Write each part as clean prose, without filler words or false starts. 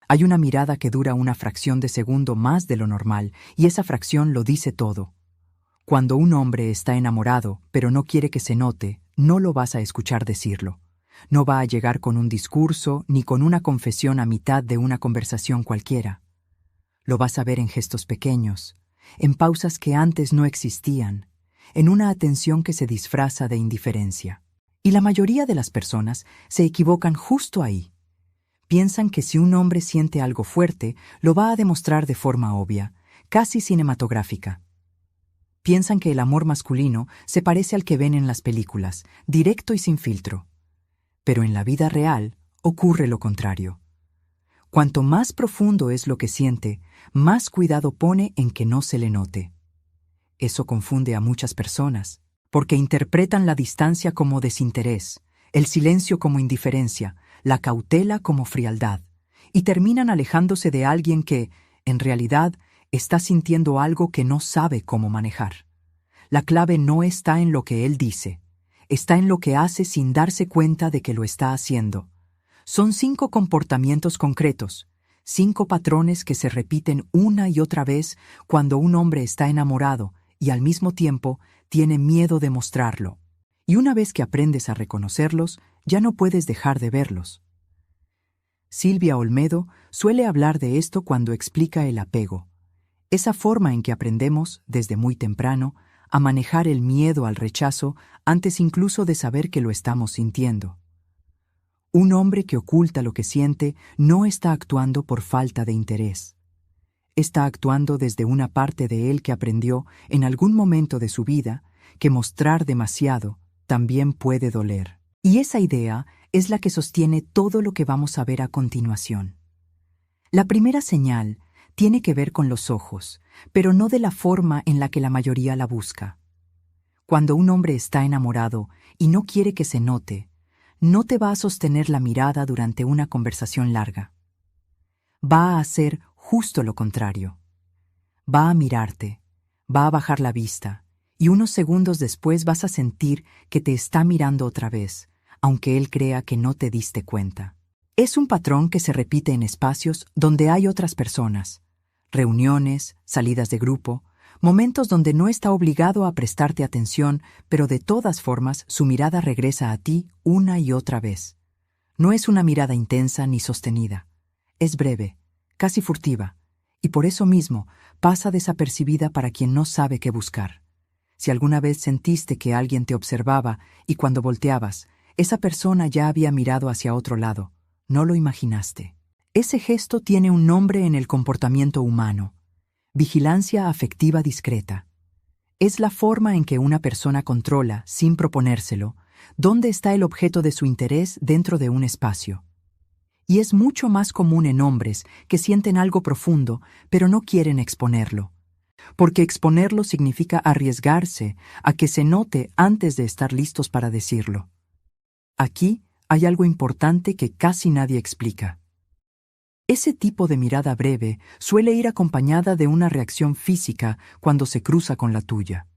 Hay una mirada que dura una fracción de segundo más de lo normal, y esa fracción lo dice todo. Cuando un hombre está enamorado, pero no quiere que se note, no lo vas a escuchar decirlo. No va a llegar con un discurso ni con una confesión a mitad de una conversación cualquiera. Lo vas a ver en gestos pequeños, en pausas que antes no existían, en una atención que se disfraza de indiferencia. Y la mayoría de las personas se equivocan justo ahí. Piensan que si un hombre siente algo fuerte, lo va a demostrar de forma obvia, casi cinematográfica. Piensan que el amor masculino se parece al que ven en las películas, directo y sin filtro. Pero en la vida real ocurre lo contrario. Cuanto más profundo es lo que siente, más cuidado pone en que no se le note. Eso confunde a muchas personas, porque interpretan la distancia como desinterés, el silencio como indiferencia, la cautela como frialdad, y terminan alejándose de alguien que, en realidad, está sintiendo algo que no sabe cómo manejar. La clave no está en lo que él dice, está en lo que hace sin darse cuenta de que lo está haciendo. Son 5 comportamientos concretos, 5 patrones que se repiten una y otra vez cuando un hombre está enamorado y al mismo tiempo tiene miedo de mostrarlo. Y una vez que aprendes a reconocerlos, ya no puedes dejar de verlos. Silvia Olmedo suele hablar de esto cuando explica el apego, esa forma en que aprendemos, desde muy temprano, a manejar el miedo al rechazo antes incluso de saber que lo estamos sintiendo. Un hombre que oculta lo que siente no está actuando por falta de interés. Está actuando desde una parte de él que aprendió, en algún momento de su vida, que mostrar demasiado también puede doler. Y esa idea es la que sostiene todo lo que vamos a ver a continuación. La primera señal tiene que ver con los ojos, pero no de la forma en la que la mayoría la busca. Cuando un hombre está enamorado y no quiere que se note, no te va a sostener la mirada durante una conversación larga. Va a hacer justo lo contrario. Va a mirarte, va a bajar la vista, y unos segundos después vas a sentir que te está mirando otra vez, aunque él crea que no te diste cuenta. Es un patrón que se repite en espacios donde hay otras personas, reuniones, salidas de grupo, momentos donde no está obligado a prestarte atención, pero de todas formas su mirada regresa a ti una y otra vez. No es una mirada intensa ni sostenida. Es breve, casi furtiva, y por eso mismo pasa desapercibida para quien no sabe qué buscar. Si alguna vez sentiste que alguien te observaba y cuando volteabas, esa persona ya había mirado hacia otro lado, no lo imaginaste. Ese gesto tiene un nombre en el comportamiento humano: vigilancia afectiva discreta. Es la forma en que una persona controla, sin proponérselo, dónde está el objeto de su interés dentro de un espacio. Y es mucho más común en hombres que sienten algo profundo, pero no quieren exponerlo. Porque exponerlo significa arriesgarse a que se note antes de estar listos para decirlo. Aquí hay algo importante que casi nadie explica. Ese tipo de mirada breve suele ir acompañada de una reacción física cuando se cruza con la tuya.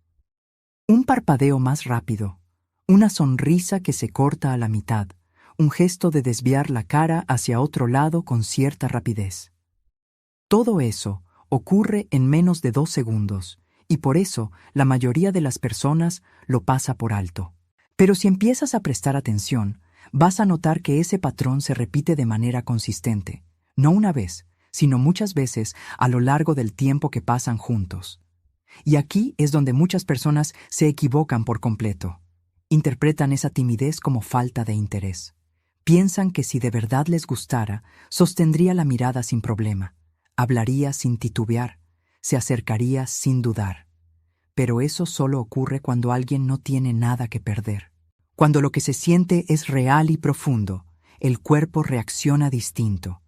Un parpadeo más rápido, una sonrisa que se corta a la mitad, un gesto de desviar la cara hacia otro lado con cierta rapidez. Todo eso ocurre en menos de 2 segundos, y por eso la mayoría de las personas lo pasa por alto. Pero si empiezas a prestar atención, vas a notar que ese patrón se repite de manera consistente. No una vez, sino muchas veces a lo largo del tiempo que pasan juntos. Y aquí es donde muchas personas se equivocan por completo. Interpretan esa timidez como falta de interés. Piensan que si de verdad les gustara, sostendría la mirada sin problema, hablaría sin titubear, se acercaría sin dudar. Pero eso solo ocurre cuando alguien no tiene nada que perder. Cuando lo que se siente es real y profundo, el cuerpo reacciona distinto.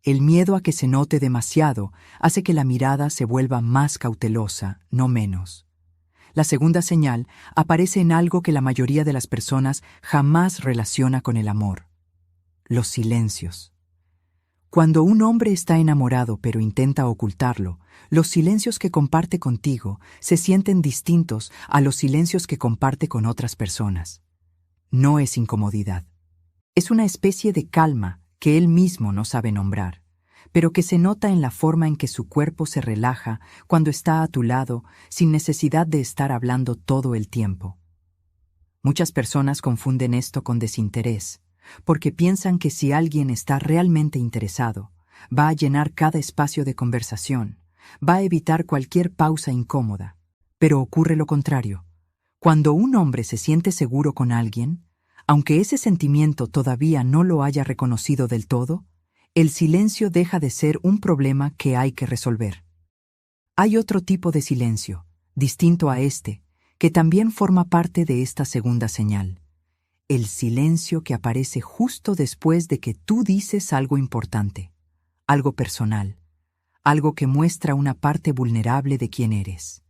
El miedo a que se note demasiado hace que la mirada se vuelva más cautelosa, no menos. La segunda señal aparece en algo que la mayoría de las personas jamás relaciona con el amor: los silencios. Cuando un hombre está enamorado pero intenta ocultarlo, los silencios que comparte contigo se sienten distintos a los silencios que comparte con otras personas. No es incomodidad. Es una especie de calma que él mismo no sabe nombrar, pero que se nota en la forma en que su cuerpo se relaja cuando está a tu lado sin necesidad de estar hablando todo el tiempo. Muchas personas confunden esto con desinterés, porque piensan que si alguien está realmente interesado, va a llenar cada espacio de conversación, va a evitar cualquier pausa incómoda. Pero ocurre lo contrario. Cuando un hombre se siente seguro con alguien, aunque ese sentimiento todavía no lo haya reconocido del todo, el silencio deja de ser un problema que hay que resolver. Hay otro tipo de silencio, distinto a este, que también forma parte de esta segunda señal. El silencio que aparece justo después de que tú dices algo importante, algo personal, algo que muestra una parte vulnerable de quién eres.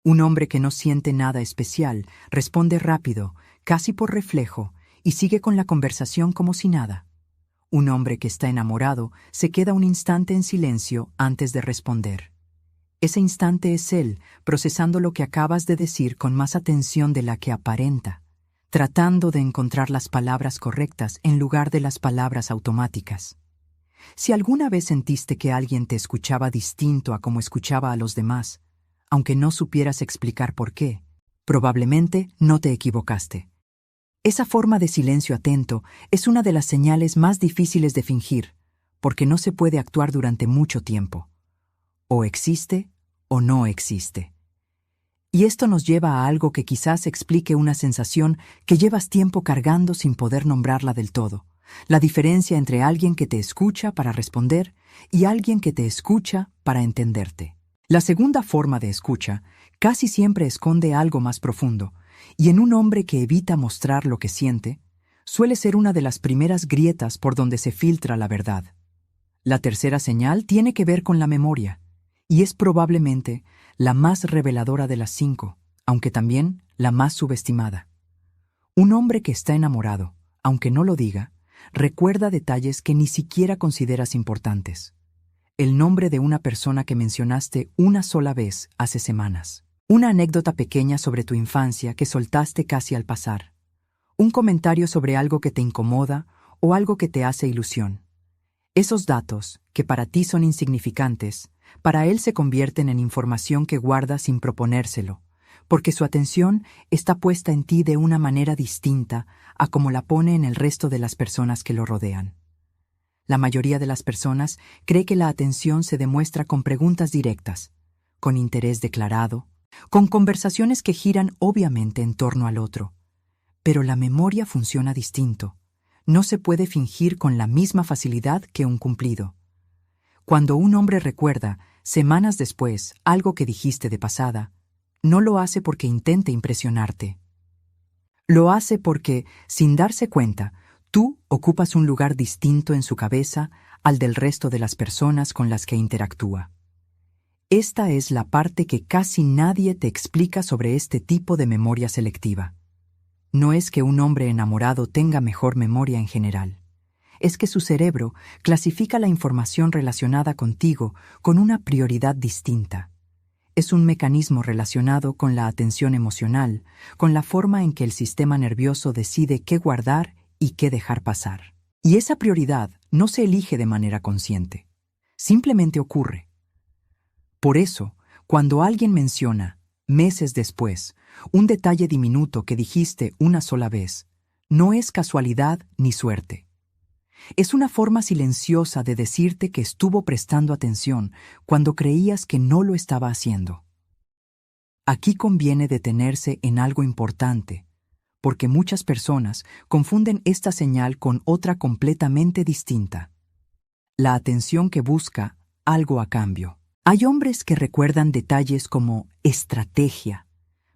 Un hombre que no siente nada especial responde rápido, casi por reflejo, y sigue con la conversación como si nada. Un hombre que está enamorado se queda un instante en silencio antes de responder. Ese instante es él, procesando lo que acabas de decir con más atención de la que aparenta, tratando de encontrar las palabras correctas en lugar de las palabras automáticas. Si alguna vez sentiste que alguien te escuchaba distinto a como escuchaba a los demás, aunque no supieras explicar por qué, probablemente no te equivocaste. Esa forma de silencio atento es una de las señales más difíciles de fingir, porque no se puede actuar durante mucho tiempo. O existe o no existe. Y esto nos lleva a algo que quizás explique una sensación que llevas tiempo cargando sin poder nombrarla del todo. La diferencia entre alguien que te escucha para responder y alguien que te escucha para entenderte. La segunda forma de escucha casi siempre esconde algo más profundo, y en un hombre que evita mostrar lo que siente, suele ser una de las primeras grietas por donde se filtra la verdad. La tercera señal tiene que ver con la memoria, y es probablemente la más reveladora de las 5, aunque también la más subestimada. Un hombre que está enamorado, aunque no lo diga, recuerda detalles que ni siquiera consideras importantes. El nombre de una persona que mencionaste una sola vez hace semanas. Una anécdota pequeña sobre tu infancia que soltaste casi al pasar. Un comentario sobre algo que te incomoda o algo que te hace ilusión. Esos datos, que para ti son insignificantes, para él se convierten en información que guarda sin proponérselo, porque su atención está puesta en ti de una manera distinta a como la pone en el resto de las personas que lo rodean. La mayoría de las personas cree que la atención se demuestra con preguntas directas, con interés declarado, con conversaciones que giran obviamente en torno al otro. Pero la memoria funciona distinto. No se puede fingir con la misma facilidad que un cumplido. Cuando un hombre recuerda, semanas después, algo que dijiste de pasada, no lo hace porque intente impresionarte. Lo hace porque, sin darse cuenta, tú ocupas un lugar distinto en su cabeza al del resto de las personas con las que interactúa. Esta es la parte que casi nadie te explica sobre este tipo de memoria selectiva. No es que un hombre enamorado tenga mejor memoria en general. Es que su cerebro clasifica la información relacionada contigo con una prioridad distinta. Es un mecanismo relacionado con la atención emocional, con la forma en que el sistema nervioso decide qué guardar y qué dejar pasar. Y esa prioridad no se elige de manera consciente. Simplemente ocurre. Por eso, cuando alguien menciona, meses después, un detalle diminuto que dijiste una sola vez, no es casualidad ni suerte. Es una forma silenciosa de decirte que estuvo prestando atención cuando creías que no lo estaba haciendo. Aquí conviene detenerse en algo importante, porque muchas personas confunden esta señal con otra completamente distinta. La atención que busca algo a cambio. Hay hombres que recuerdan detalles como estrategia,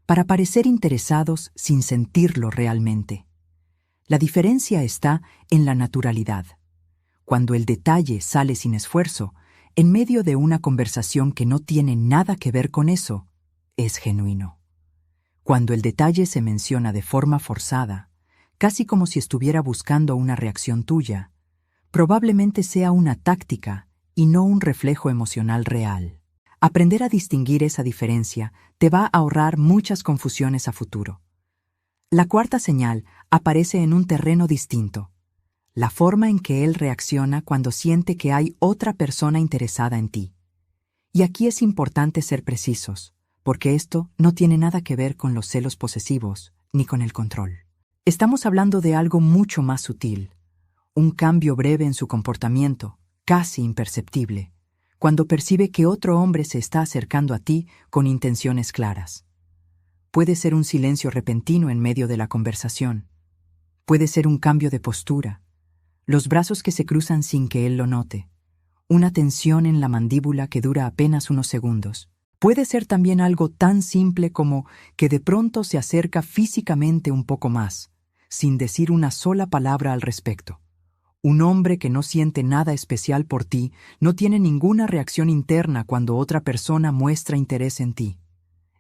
para parecer interesados sin sentirlo realmente. La diferencia está en la naturalidad. Cuando el detalle sale sin esfuerzo, en medio de una conversación que no tiene nada que ver con eso, es genuino. Cuando el detalle se menciona de forma forzada, casi como si estuviera buscando una reacción tuya, probablemente sea una táctica y no un reflejo emocional real. Aprender a distinguir esa diferencia te va a ahorrar muchas confusiones a futuro. La cuarta señal aparece en un terreno distinto, la forma en que él reacciona cuando siente que hay otra persona interesada en ti. Y aquí es importante ser precisos, porque esto no tiene nada que ver con los celos posesivos ni con el control. Estamos hablando de algo mucho más sutil, un cambio breve en su comportamiento, casi imperceptible, cuando percibe que otro hombre se está acercando a ti con intenciones claras. Puede ser un silencio repentino en medio de la conversación. Puede ser un cambio de postura, los brazos que se cruzan sin que él lo note, una tensión en la mandíbula que dura apenas unos segundos. Puede ser también algo tan simple como que de pronto se acerca físicamente un poco más, sin decir una sola palabra al respecto. Un hombre que no siente nada especial por ti no tiene ninguna reacción interna cuando otra persona muestra interés en ti.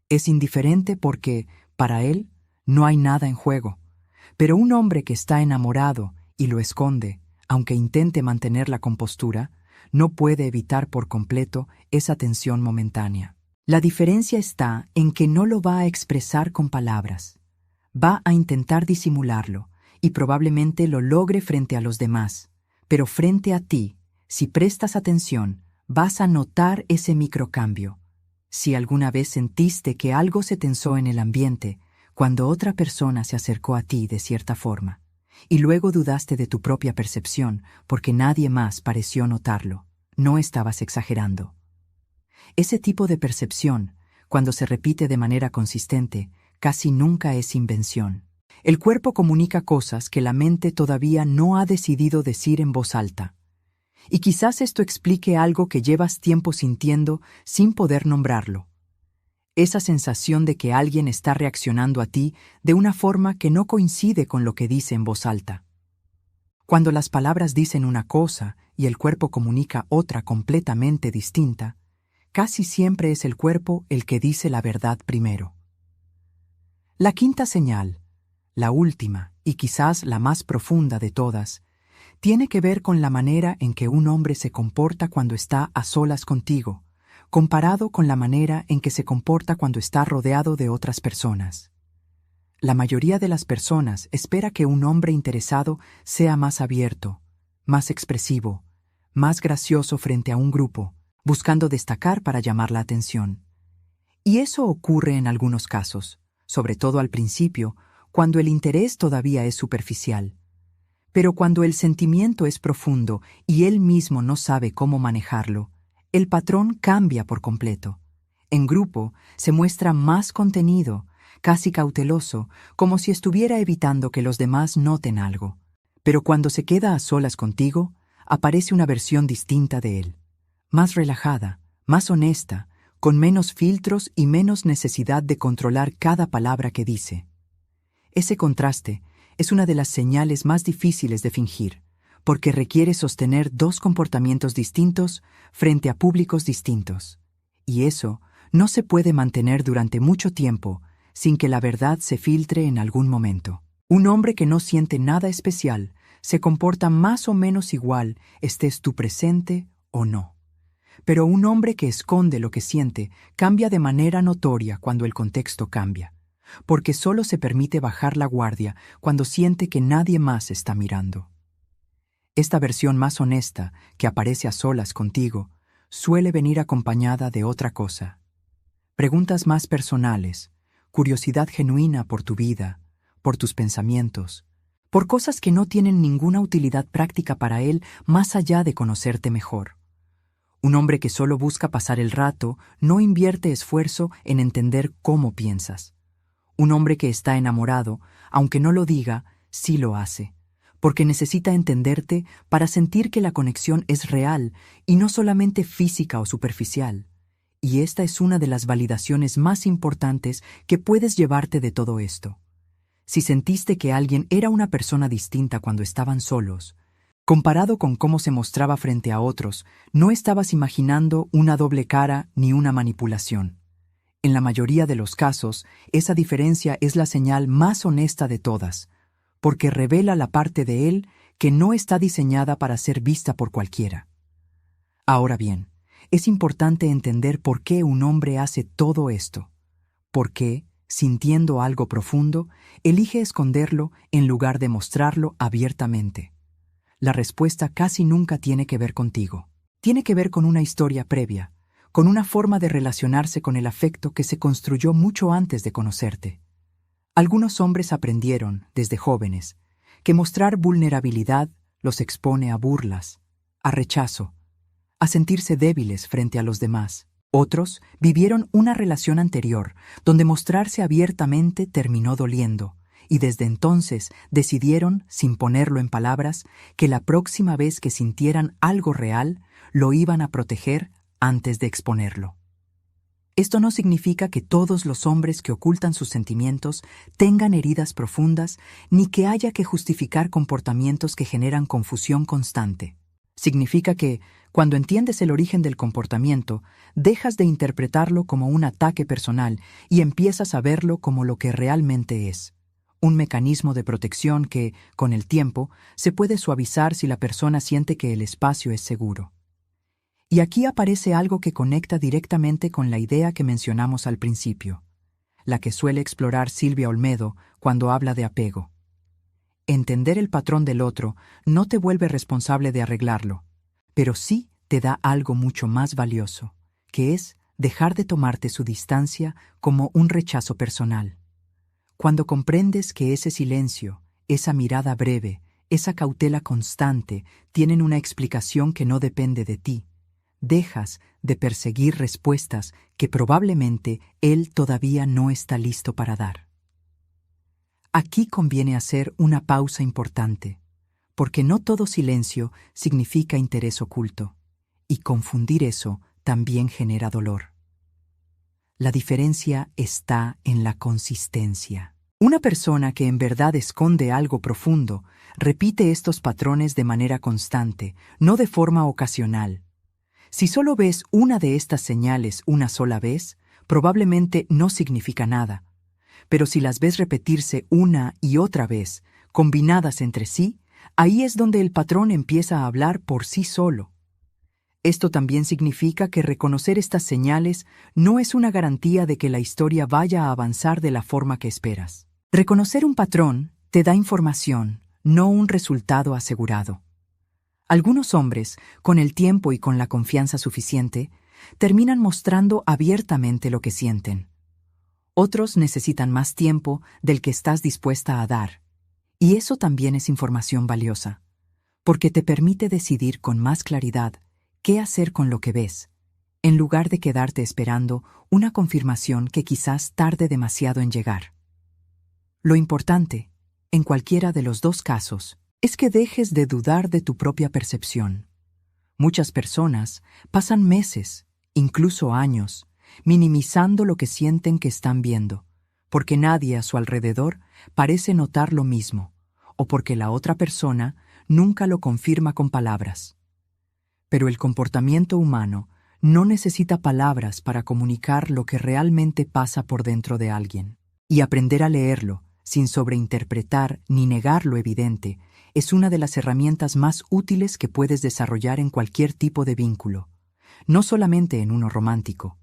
Es indiferente porque, para él, no hay nada en juego. Pero un hombre que está enamorado y lo esconde, aunque intente mantener la compostura, no puede evitar por completo esa tensión momentánea. La diferencia está en que no lo va a expresar con palabras. Va a intentar disimularlo, y probablemente lo logre frente a los demás. Pero frente a ti, si prestas atención, vas a notar ese microcambio. Si alguna vez sentiste que algo se tensó en el ambiente, cuando otra persona se acercó a ti de cierta forma, y luego dudaste de tu propia percepción porque nadie más pareció notarlo, no estabas exagerando. Ese tipo de percepción, cuando se repite de manera consistente, casi nunca es invención. El cuerpo comunica cosas que la mente todavía no ha decidido decir en voz alta. Y quizás esto explique algo que llevas tiempo sintiendo sin poder nombrarlo. Esa sensación de que alguien está reaccionando a ti de una forma que no coincide con lo que dice en voz alta. Cuando las palabras dicen una cosa y el cuerpo comunica otra completamente distinta, casi siempre es el cuerpo el que dice la verdad primero. La quinta señal, la última y quizás la más profunda de todas, tiene que ver con la manera en que un hombre se comporta cuando está a solas contigo, comparado con la manera en que se comporta cuando está rodeado de otras personas. La mayoría de las personas espera que un hombre interesado sea más abierto, más expresivo, más gracioso frente a un grupo, buscando destacar para llamar la atención. Y eso ocurre en algunos casos, sobre todo al principio, cuando el interés todavía es superficial. Pero cuando el sentimiento es profundo y él mismo no sabe cómo manejarlo, el patrón cambia por completo. En grupo se muestra más contenido, casi cauteloso, como si estuviera evitando que los demás noten algo. Pero cuando se queda a solas contigo, aparece una versión distinta de él. Más relajada, más honesta, con menos filtros y menos necesidad de controlar cada palabra que dice. Ese contraste es una de las señales más difíciles de fingir, porque requiere sostener dos comportamientos distintos frente a públicos distintos. Y eso no se puede mantener durante mucho tiempo sin que la verdad se filtre en algún momento. Un hombre que no siente nada especial se comporta más o menos igual, estés tú presente o no. Pero un hombre que esconde lo que siente cambia de manera notoria cuando el contexto cambia, porque solo se permite bajar la guardia cuando siente que nadie más está mirando. Esta versión más honesta, que aparece a solas contigo, suele venir acompañada de otra cosa. Preguntas más personales, curiosidad genuina por tu vida, por tus pensamientos, por cosas que no tienen ninguna utilidad práctica para él más allá de conocerte mejor. Un hombre que solo busca pasar el rato no invierte esfuerzo en entender cómo piensas. Un hombre que está enamorado, aunque no lo diga, sí lo hace, porque necesita entenderte para sentir que la conexión es real y no solamente física o superficial. Y esta es una de las validaciones más importantes que puedes llevarte de todo esto. Si sentiste que alguien era una persona distinta cuando estaban solos, comparado con cómo se mostraba frente a otros, no estabas imaginando una doble cara ni una manipulación. En la mayoría de los casos, esa diferencia es la señal más honesta de todas, porque revela la parte de él que no está diseñada para ser vista por cualquiera. Ahora bien, es importante entender por qué un hombre hace todo esto. Por qué, sintiendo algo profundo, elige esconderlo en lugar de mostrarlo abiertamente. la respuesta casi nunca tiene que ver contigo. Tiene que ver con una historia previa, con una forma de relacionarse con el afecto que se construyó mucho antes de conocerte. Algunos hombres aprendieron, desde jóvenes, que mostrar vulnerabilidad los expone a burlas, a rechazo, a sentirse débiles frente a los demás. Otros vivieron una relación anterior, donde mostrarse abiertamente terminó doliendo, y desde entonces decidieron, sin ponerlo en palabras, que la próxima vez que sintieran algo real, lo iban a proteger antes de exponerlo. Esto no significa que todos los hombres que ocultan sus sentimientos tengan heridas profundas, ni que haya que justificar comportamientos que generan confusión constante. Significa que, cuando entiendes el origen del comportamiento, dejas de interpretarlo como un ataque personal y empiezas a verlo como lo que realmente es: un mecanismo de protección que, con el tiempo, se puede suavizar si la persona siente que el espacio es seguro. Y aquí aparece algo que conecta directamente con la idea que mencionamos al principio, la que suele explorar Silvia Olmedo cuando habla de apego. Entender el patrón del otro no te vuelve responsable de arreglarlo, pero sí te da algo mucho más valioso, que es dejar de tomarte su distancia como un rechazo personal. Cuando comprendes que ese silencio, esa mirada breve, esa cautela constante tienen una explicación que no depende de ti, dejas de perseguir respuestas que probablemente él todavía no está listo para dar. Aquí conviene hacer una pausa importante, porque no todo silencio significa interés oculto, y confundir eso también genera dolor. La diferencia está en la consistencia. Una persona que en verdad esconde algo profundo repite estos patrones de manera constante, no de forma ocasional. Si solo ves una de estas señales una sola vez, probablemente no significa nada. Pero si las ves repetirse una y otra vez, combinadas entre sí, ahí es donde el patrón empieza a hablar por sí solo. Esto también significa que reconocer estas señales no es una garantía de que la historia vaya a avanzar de la forma que esperas. Reconocer un patrón te da información, no un resultado asegurado. Algunos hombres, con el tiempo y con la confianza suficiente, terminan mostrando abiertamente lo que sienten. Otros necesitan más tiempo del que estás dispuesta a dar. Y eso también es información valiosa, porque te permite decidir con más claridad qué hacer con lo que ves, en lugar de quedarte esperando una confirmación que quizás tarde demasiado en llegar. Lo importante, en cualquiera de los dos casos, es que dejes de dudar de tu propia percepción. Muchas personas pasan meses, incluso años, minimizando lo que sienten que están viendo, porque nadie a su alrededor parece notar lo mismo, o porque la otra persona nunca lo confirma con palabras. Pero el comportamiento humano no necesita palabras para comunicar lo que realmente pasa por dentro de alguien. Y aprender a leerlo, sin sobreinterpretar ni negar lo evidente, es una de las herramientas más útiles que puedes desarrollar en cualquier tipo de vínculo, no solamente en uno romántico.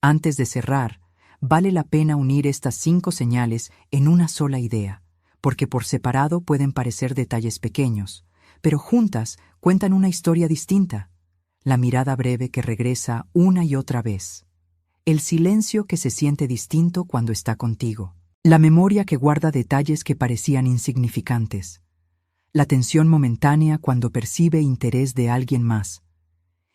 Antes de cerrar, vale la pena unir estas 5 señales en una sola idea, porque por separado pueden parecer detalles pequeños, pero juntas cuentan una historia distinta. La mirada breve que regresa una y otra vez. El silencio que se siente distinto cuando está contigo. La memoria que guarda detalles que parecían insignificantes. La tensión momentánea cuando percibe interés de alguien más.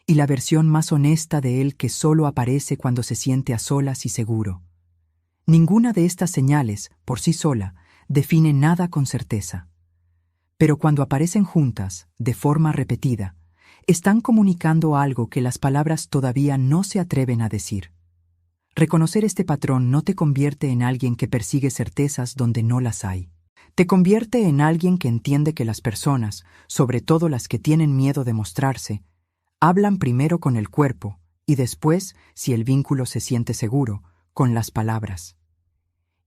Y la versión más honesta de él que solo aparece cuando se siente a solas y seguro. Ninguna de estas señales, por sí sola, define nada con certeza. Pero cuando aparecen juntas, de forma repetida, están comunicando algo que las palabras todavía no se atreven a decir. Reconocer este patrón no te convierte en alguien que persigue certezas donde no las hay. Te convierte en alguien que entiende que las personas, sobre todo las que tienen miedo de mostrarse, hablan primero con el cuerpo y después, si el vínculo se siente seguro, con las palabras.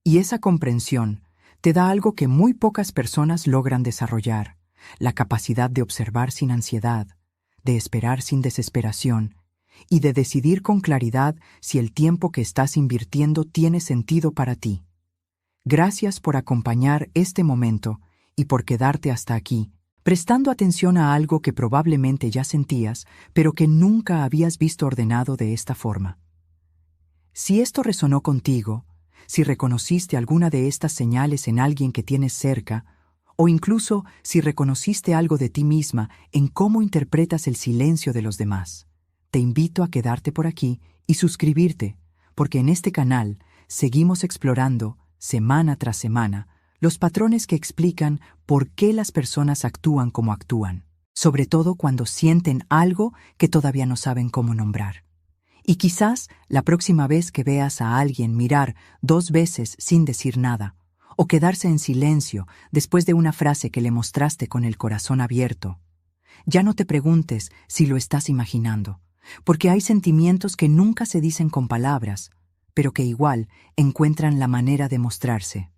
Y esa comprensión te da algo que muy pocas personas logran desarrollar: la capacidad de observar sin ansiedad, de esperar sin desesperación y de decidir con claridad si el tiempo que estás invirtiendo tiene sentido para ti. Gracias por acompañar este momento y por quedarte hasta aquí, prestando atención a algo que probablemente ya sentías, pero que nunca habías visto ordenado de esta forma. Si esto resonó contigo, si reconociste alguna de estas señales en alguien que tienes cerca, o incluso si reconociste algo de ti misma en cómo interpretas el silencio de los demás, te invito a quedarte por aquí y suscribirte, porque en este canal seguimos explorando, semana tras semana, los patrones que explican por qué las personas actúan como actúan, sobre todo cuando sienten algo que todavía no saben cómo nombrar. Y quizás la próxima vez que veas a alguien mirar 2 veces sin decir nada, o quedarse en silencio después de una frase que le mostraste con el corazón abierto, ya no te preguntes si lo estás imaginando, porque hay sentimientos que nunca se dicen con palabras, pero que igual encuentran la manera de mostrarse.